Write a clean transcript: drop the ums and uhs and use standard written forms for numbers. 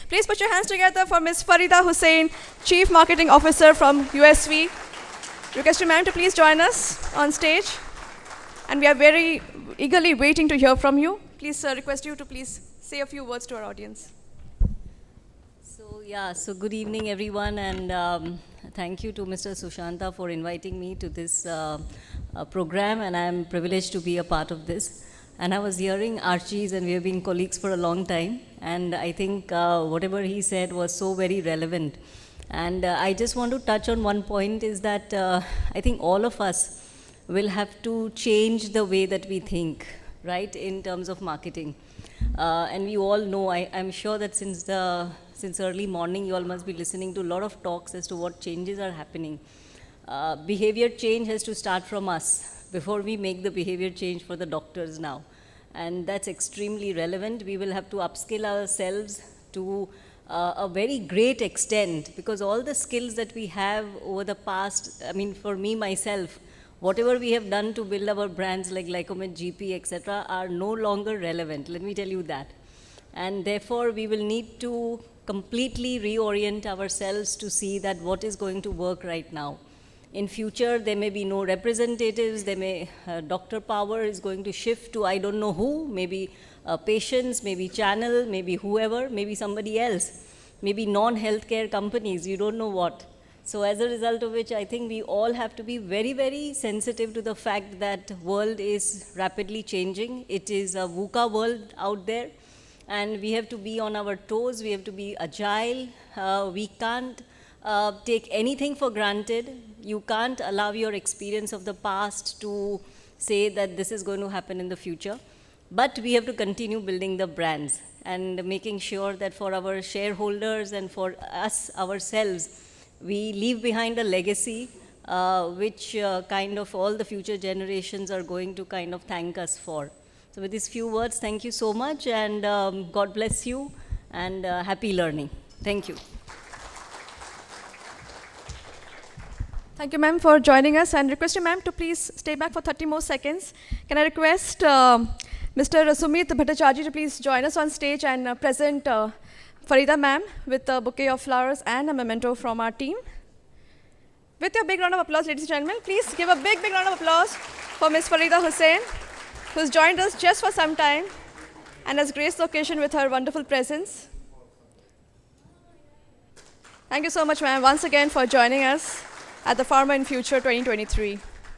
Please put your hands together for Ms. Farida Hussain, Chief Marketing Officer from USV. Request ma'am to please join us on stage. And we are very eagerly waiting to hear from you. Please request you to please say a few words to our audience. So good evening everyone, and thank you to Mr. Sushanta for inviting me to this program, and I'm privileged to be a part of this. And I was hearing Archie's, and we have been colleagues for a long time, and I think whatever he said was so very relevant. And I just want to touch on one point, is that I think all of us will have to change the way that we think, right, in terms of marketing. And we all know, I'm sure that since early morning, you all must be listening to a lot of talks as to what changes are happening. Behavior change has to start from us before we make the behavior change for the doctors now. And that's extremely relevant. We will have to upskill ourselves to a very great extent, because all the skills that we have over the past, I mean, for me, myself, whatever we have done to build our brands like Glycomed GP, etc., are no longer relevant. Let me tell you that. And therefore, we will need to completely reorient ourselves to see that what is going to work right now. In future, there may be no representatives, doctor power is going to shift to I don't know who, maybe patients, maybe channel, maybe whoever, maybe somebody else, maybe non-healthcare companies, you don't know what. So as a result of which, I think we all have to be very, very sensitive to the fact that world is rapidly changing. It is a VUCA world out there, and we have to be on our toes, we have to be agile. We can't take anything for granted. You can't allow your experience of the past to say that this is going to happen in the future. But we have to continue building the brands and making sure that for our shareholders and for us ourselves, we leave behind a legacy which kind of all the future generations are going to kind of thank us for. So with these few words, thank you so much, and God bless you, and happy learning. Thank you. Thank you, ma'am, for joining us, and request you, ma'am, to please stay back for 30 more seconds. Can I request Mr. Sumit Bhattacharjee to please join us on stage and present Farida ma'am with a bouquet of flowers and a memento from our team. With your big round of applause, ladies and gentlemen, please give a big, big round of applause for Ms. Farida Hussain, who's joined us just for some time and has graced the occasion with her wonderful presence. Thank you so much, ma'am, once again for joining us at the Pharma in Future 2023.